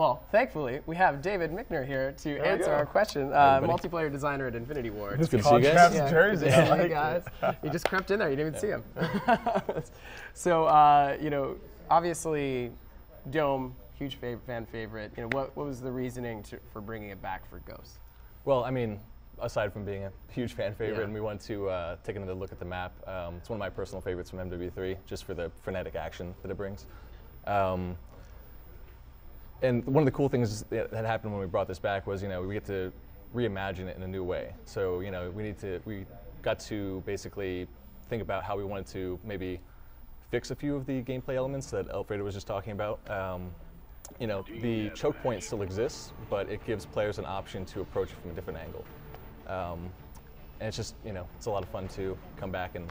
Well, thankfully, we have David Mickner here to answer our question. Multiplayer designer at Infinity Ward. Good to see you guys. Jersey. Hey guys. You just crept in there. You didn't even see him. So, you know, obviously, Dome, huge fan favorite. You know, what was the reasoning for bringing it back for Ghosts? Well, I mean, aside from being a huge fan favorite, and we wanted to take another look at the map. It's one of my personal favorites from MW3, just for the frenetic action that it brings. And one of the cool things that happened when we brought this back was, you know, we get to reimagine it in a new way. So, you know, we got to basically think about how we wanted to maybe fix a few of the gameplay elements that Alfredo was just talking about. You know, the choke point still exists, but it gives players an option to approach it from a different angle. And it's just, you know, it's a lot of fun to come back and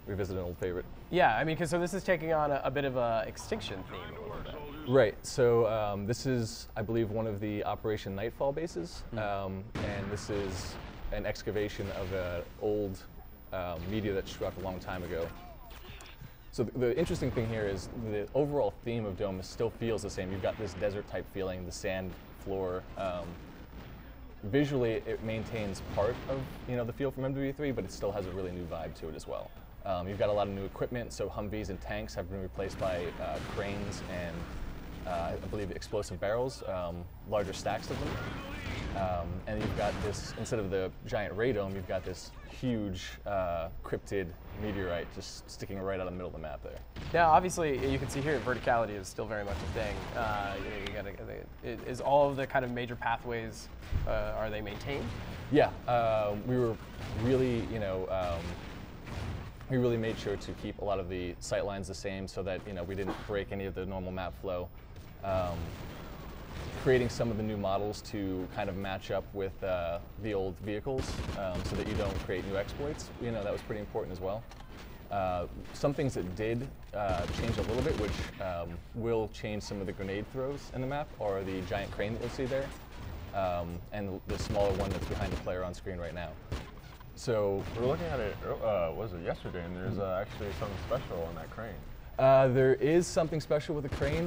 revisit an old favorite. Yeah, I mean, so this is taking on a bit of a extinction theme a little bit. Right, so this is, I believe, one of the Operation Nightfall bases, and this is an excavation of an old meteor that struck a long time ago. So the interesting thing here is the overall theme of Dome still feels the same. You've got this desert-type feeling, the sand floor. Visually, it maintains part of, you know, the feel from MW3, but it still has a really new vibe to it as well. You've got a lot of new equipment, so Humvees and tanks have been replaced by cranes and I believe explosive barrels, larger stacks of them. And you've got this, instead of the giant ray dome, you've got this huge cryptid meteorite just sticking right out of the middle of the map there. Now, obviously, you can see here verticality is still very much a thing. Is all of the kind of major pathways, are they maintained? Yeah, we were really, you know, we really made sure to keep a lot of the sight lines the same so that, you know, we didn't break any of the normal map flow. Creating some of the new models to kind of match up with the old vehicles so that you don't create new exploits. You know, that was pretty important as well. Some things that did change a little bit, which will change some of the grenade throws in the map, are the giant crane that you'll see there, and the smaller one that's behind the player on screen right now. So we were looking at it, was it yesterday, and there's actually something special on that crane. There is something special with the crane.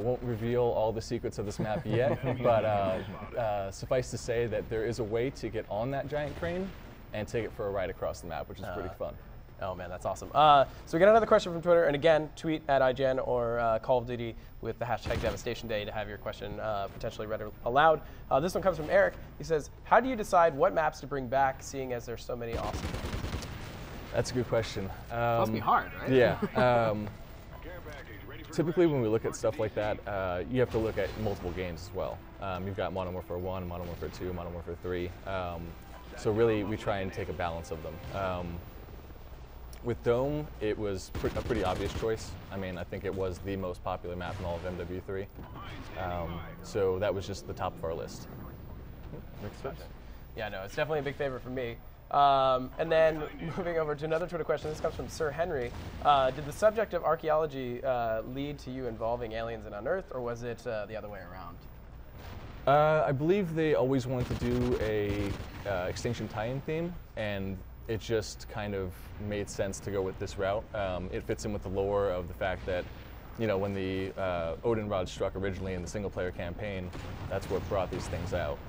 Won't reveal all the secrets of this map yet, but suffice to say that there is a way to get on that giant crane and take it for a ride across the map, which is pretty fun. Oh man, that's awesome. So we got another question from Twitter, and again, tweet at IGN or Call of Duty with the hashtag Devastation Day to have your question potentially read aloud. This one comes from Eric. He says, how do you decide what maps to bring back, seeing as there's so many awesome ones? That's a good question. Must be hard, right? Yeah. Typically, when we look at stuff like that, you have to look at multiple games as well. You've got Modern Warfare 1, Modern Warfare 2, Modern Warfare 3. So really, we try and take a balance of them. With Dome, it was a pretty obvious choice. I mean, I think it was the most popular map in all of MW3. So that was just the top of our list. Makes sense. Yeah, no, it's definitely a big favorite for me. And then moving over to another Twitter question, this comes from Sir Henry. Did the subject of archaeology lead to you involving aliens in Unearthed, or was it the other way around? I believe they always wanted to do a Extinction tie-in theme, and it just kind of made sense to go with this route. It fits in with the lore of the fact that, you know, when the Odin Rod struck originally in the single-player campaign, that's what brought these things out.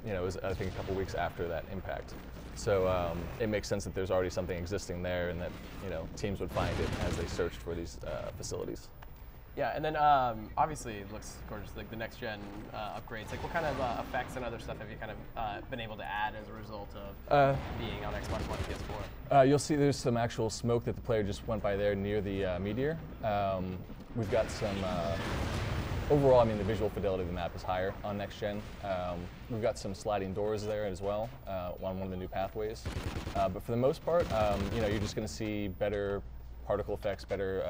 You know, it was, I think, a couple weeks after that impact. So it makes sense that there's already something existing there, and that, you know, teams would find it as they searched for these facilities. Yeah, and then obviously it looks gorgeous, like the next gen upgrades. Like, what kind of effects and other stuff have you kind of been able to add as a result of being on Xbox One and PS4? You'll see there's some actual smoke that the player just went by there near the meteor. We've got some. Overall, I mean, the visual fidelity of the map is higher on next gen. We've got some sliding doors there as well on one of the new pathways. But for the most part, you know, you're just going to see better particle effects, better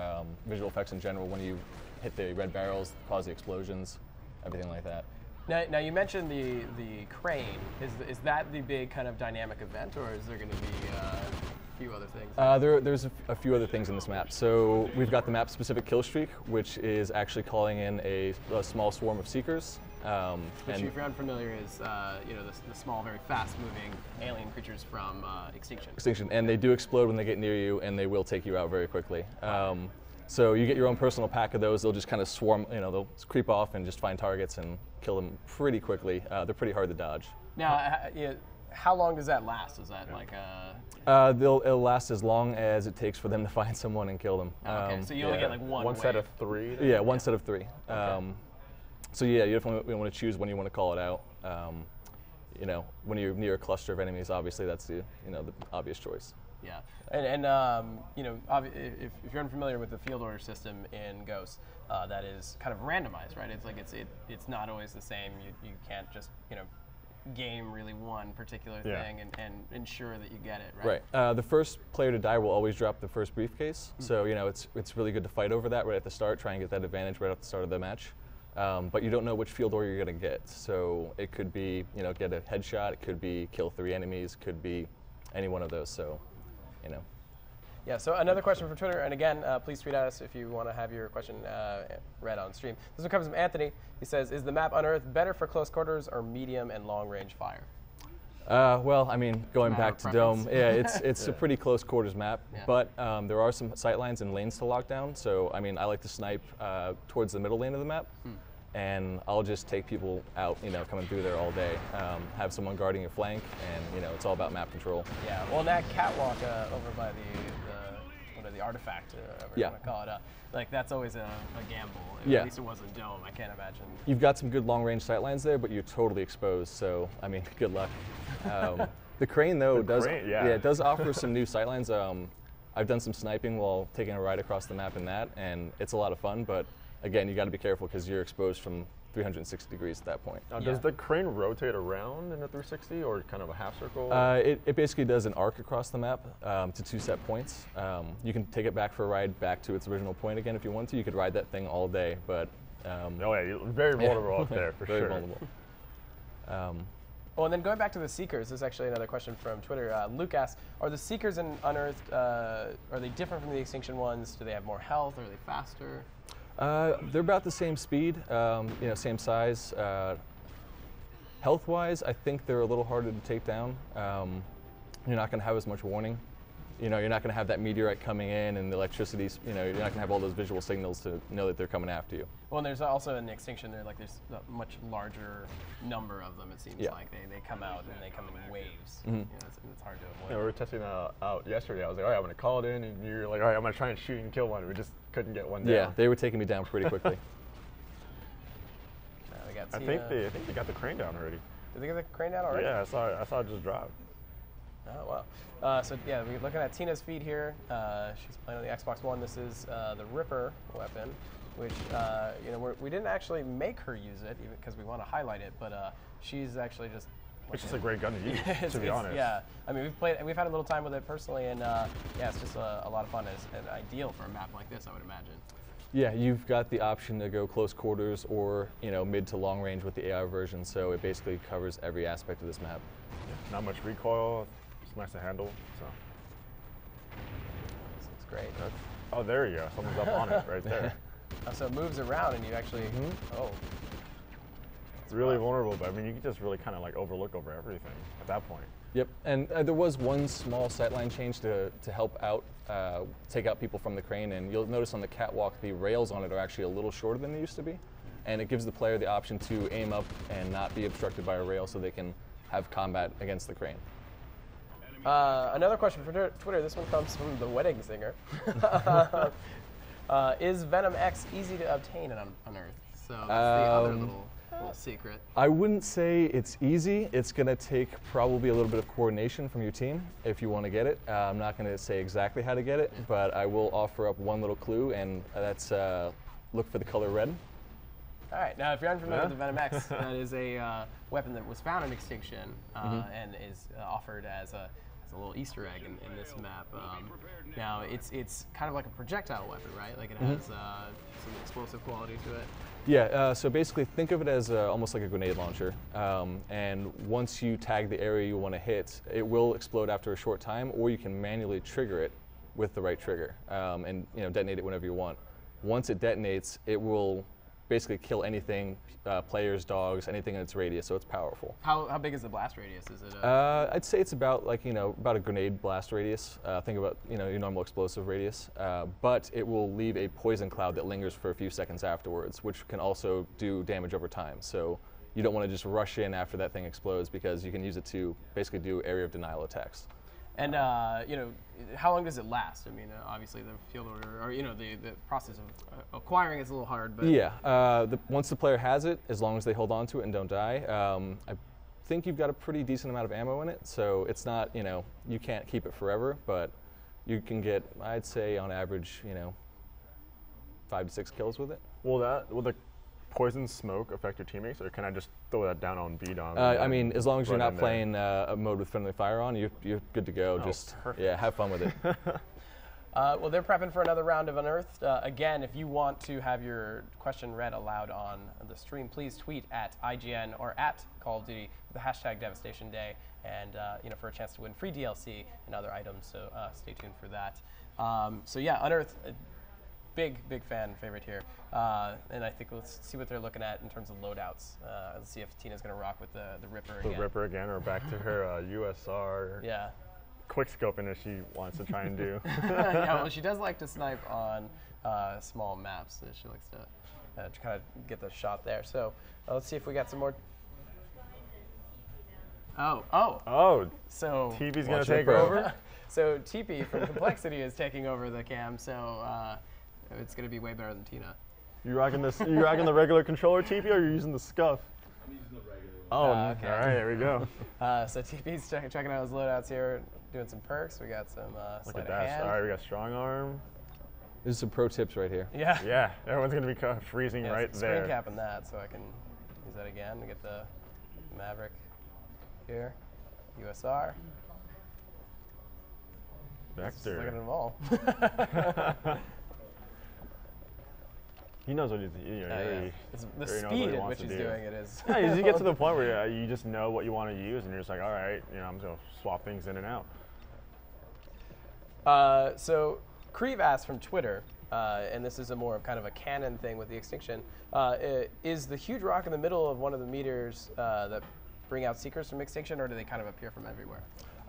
visual effects in general when you hit the red barrels, cause the explosions, everything like that. Now you mentioned the crane. Is that the big kind of dynamic event, or is there going to be a few other things? There's a few other things in this map. So we've got the map-specific kill streak, which is actually calling in a small swarm of seekers. Which, if you're unfamiliar, is you know, the small, very fast-moving alien creatures from Extinction. Extinction, and they do explode when they get near you, and they will take you out very quickly. So you get your own personal pack of those. They'll just kind of swarm, they'll creep off and just find targets and kill them pretty quickly. They're pretty hard to dodge. Now, how long does that last? Is that like it'll last as long as it takes for them to find someone and kill them. Okay, so you only get like one set of 3? Yeah, one set of 3. Okay. So yeah, you definitely want to choose when you want to call it out. When you're near a cluster of enemies, obviously that's the obvious choice. Yeah, and if you're unfamiliar with the field order system in Ghosts, that is kind of randomized, right? It's like it's not always the same. You can't just game really one particular thing and ensure that you get it, right? Right. The first player to die will always drop the first briefcase. So it's really good to fight over that right at the start, try and get that advantage right at the start of the match. But you don't know which field order you're going to get. So it could be get a headshot. It could be kill 3 enemies. Could be any one of those. So. Yeah, so another question from Twitter, and again, please tweet at us if you want to have your question read on stream. This one comes from Anthony. He says, is the map Unearthed better for close quarters or medium and long range fire? Well, I mean, going back to Dome, yeah, it's a pretty close quarters map, but there are some sight lines and lanes to lock down, so I mean, I like to snipe towards the middle lane of the map. And I'll just take people out, coming through there all day. Have someone guarding your flank, and it's all about map control. Yeah. Well, that catwalk over by the artifact, or whatever you want to call it, like that's always a gamble. At least it wasn't Dome. I can't imagine. You've got some good long range sight lines there, but you're totally exposed. So I mean, good luck. The crane though does offer some new sight lines. I've done some sniping while taking a ride across the map in that, and it's a lot of fun. But again, you got to be careful because you're exposed from 360 degrees at that point. Now, does the crane rotate around in a 360 or kind of a half circle? It basically does an arc across the map to 2 set points. You can take it back for a ride back to its original point again if you want to. You could ride that thing all day, but you're very vulnerable up there for very sure. Vulnerable. Well, and then going back to the Seekers, this is actually another question from Twitter. Luke asks, are the Seekers in Unearthed, are they different from the Extinction ones? Do they have more health? Are they faster? They're about the same speed, same size. Health-wise, I think they're a little harder to take down. You're not going to have as much warning. You're not going to have that meteorite coming in and the electricity. You're not going to have all those visual signals to know that they're coming after you. Well, and there's also in the Extinction, there's a much larger number of them. It seems like they come out and they come in waves. It's hard to avoid. Yeah, we were testing out yesterday. I was like, all right, I'm going to call it in, and you're like, all right, I'm going to try and shoot and kill one. We just couldn't get one down. Yeah, they were taking me down pretty quickly. I think they got the crane down already. Did they get the crane down already? Yeah, I saw it just drop. Oh, wow. So yeah, we're looking at Tina's feed here. She's playing on the Xbox One. This is the Ripper weapon, which we didn't actually make her use it because we want to highlight it, but she's actually just. It's just a great gun to use, to be honest. Yeah, I mean we've had a little time with it personally, and it's just a lot of fun. It's ideal for a map like this, I would imagine. Yeah, you've got the option to go close quarters or mid to long range with the AI version, so it basically covers every aspect of this map. Not much recoil. It's nice to handle. So. It's great. Oh, there you go. Someone's up on it right there. So it moves around, and you actually. Oh. It's really vulnerable, but I mean, you can just really kind of like overlook over everything at that point. Yep, and there was one small sightline change to help out, take out people from the crane, and you'll notice on the catwalk the rails on it are actually a little shorter than they used to be, and it gives the player the option to aim up and not be obstructed by a rail so they can have combat against the crane. Another question for Twitter. This one comes from the Wedding Singer. Is Venom X easy to obtain on Unearthed? So that's the other little secret. I wouldn't say it's easy. It's going to take probably a little bit of coordination from your team if you want to get it. I'm not going to say exactly how to get it, but I will offer up one little clue, and that's look for the color red. All right. Now, if you're unfamiliar with the Venom X, that is a weapon that was found in Extinction and is offered as a little Easter egg in this map. Now, it's kind of like a projectile weapon, right? Like it has some explosive quality to it. Yeah, so basically think of it as almost like a grenade launcher. And once you tag the area you want to hit, it will explode after a short time, or you can manually trigger it with the right trigger and detonate it whenever you want. Once it detonates, it will basically kill anything, players, dogs, anything in its radius. So it's powerful. How big is the blast radius? Is it? I'd say it's about like about a grenade blast radius. Think about your normal explosive radius, but it will leave a poison cloud that lingers for a few seconds afterwards, which can also do damage over time. So you don't want to just rush in after that thing explodes because you can use it to basically do area of denial attacks. And how long does it last? I mean, obviously the field order, or the process of acquiring is a little hard. But yeah, once the player has it, as long as they hold on to it and don't die, I think you've got a pretty decent amount of ammo in it. So it's not, you can't keep it forever, but you can get, I'd say, on average, 5 to 6 kills with it. Will the poison smoke affect your teammates, or can I just throw that down on B-Dom? I mean, as long as you're not playing a mode with friendly fire on, you're good to go. Just perfect. have fun with it. Well, they're prepping for another round of Unearthed. Again, if you want to have your question read aloud on the stream, please tweet at IGN or at Call of Duty with the hashtag Devastation Day, and for a chance to win free DLC and other items. So stay tuned for that. So yeah, Unearthed. Big fan favorite here, and I think let's see what they're looking at in terms of loadouts. Let's see if Tina's gonna rock with the Ripper again. The Ripper again, or back to her USR. Yeah. Quick scoping as she wants to try and do. Yeah, well, she does like to snipe on small maps. So she likes to kind of get the shot there. So let's see if we got some more. Oh. So TP's gonna take over. So TP from Complexity is taking over the cam. So. It's gonna be way better than Tina. You rocking this? You rocking the regular controller, TP, or you using the scuff? I'm using the regular. Oh, okay. All right, there we go. So TP's checking out his loadouts here, doing some perks. We got some Look sleight at of that. hand. All right, we got strong arm. There's some pro tips right here. Yeah. Yeah, everyone's gonna be freezing right screen there. capping that, so I can use that again to get the Maverick here, USR. Vector. Look at them all. He knows what he's doing. It's the speed at which he's doing it is. Yeah, you get to the point where you just know what you want to use, and you're just like, all right, I'm just gonna swap things in and out. So Creve asked from Twitter, and this is a more of kind of a canon thing with the extinction, is the huge rock in the middle of one of the meters that bring out seekers from extinction, or do they kind of appear from everywhere?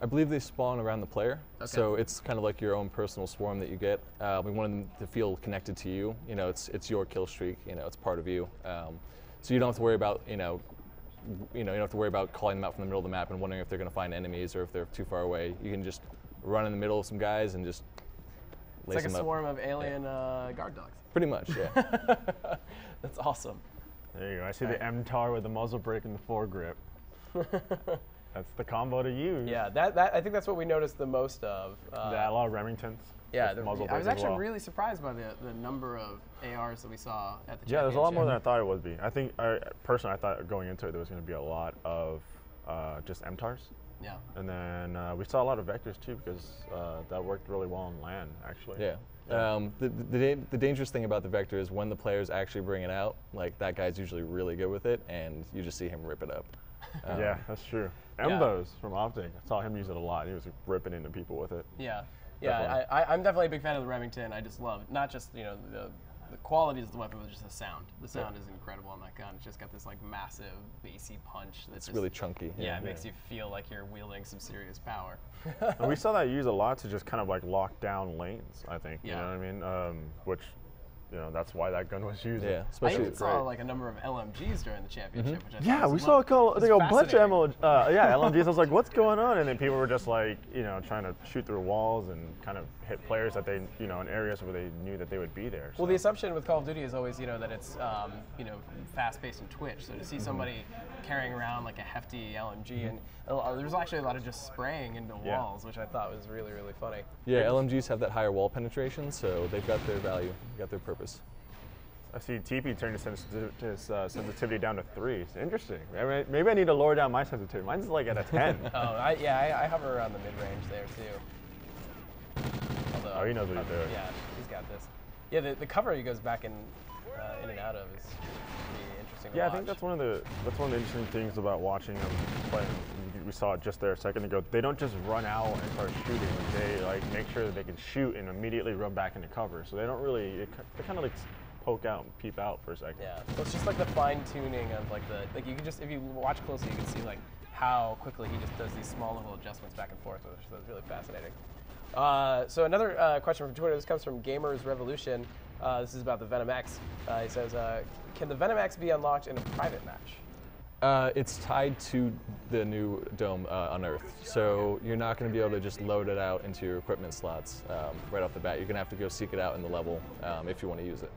I believe they spawn around the player, okay. So it's kind of like your own personal swarm that you get. We want them to feel connected to you. It's your kill streak. It's part of you. So you don't have to worry about you don't have to worry about calling them out from the middle of the map and wondering if they're going to find enemies or if they're too far away. You can just run in the middle of some guys and just lace them up. It's like a swarm of alien guard dogs. Pretty much, yeah. That's awesome. There you go. I see the MTAR with the muzzle brake and the foregrip. That's the combo to use. Yeah, I think that's what we noticed the most of. Yeah, a lot of Remingtons. Yeah, I was actually really surprised by the number of ARs that we saw at the championship. Yeah, there's a lot more than I thought it would be. I think, personally, I thought going into it there was going to be a lot of just MTARs. Yeah. And then we saw a lot of vectors too, because that worked really well on land, actually. Yeah. The dangerous thing about the vector is when the players actually bring it out, like that guy's usually really good with it, and you just see him rip it up. Yeah, that's true. Mbos from Optic, I saw him use it a lot. He was ripping into people with it. Yeah, Definitely. I'm definitely a big fan of the Remington. I just love not just the qualities of the weapon, but just the sound. The sound is incredible on that gun. It's just got this like massive bassy punch. That's It's really chunky. Yeah, it makes you feel like you're wielding some serious power. And we saw that used a lot to just kind of like lock down lanes, I think. Yeah. You know what I mean? Which, that's why that gun was used. Yeah, I especially even saw like a number of LMGs during the championship. Which I Yeah, thought we saw a bunch of LMGs. I was like, what's going on? And then people were just like, trying to shoot through walls and kind of hit players that they, in areas where they knew that they would be there. Well, the assumption with Call of Duty is always, that it's, fast-paced and twitch. So to see somebody carrying around like a hefty LMG, and there was actually a lot of just spraying into walls, which I thought was really, really funny. Yeah, LMGs have that higher wall penetration, so they've got their value, got their purpose. I see TP turn his sensitivity down to 3. It's interesting. Maybe I need to lower down my sensitivity. Mine's like at a 10. I hover around the mid-range there too. Although, He knows what he's doing. Yeah, he's got this. Yeah, the cover he goes back in and out of is pretty interesting to watch. I think that's one of the interesting things about watching them play. We saw it just there a second ago. They don't just run out and start shooting. They make sure that they can shoot and immediately run back into cover. So they don't really. They kind of like poke out and peep out for a second. Yeah, so it's just like the fine tuning of like you can just, if you watch closely, you can see like how quickly he just does these small little adjustments back and forth, which is really fascinating. So another question from Twitter. This comes from Gamers Revolution. This is about the Venom X. He says, can the Venom X be unlocked in a private match? It's tied to the new dome, Unearthed, so you're not going to be able to just load it out into your equipment slots right off the bat. You're going to have to go seek it out in the level if you want to use it.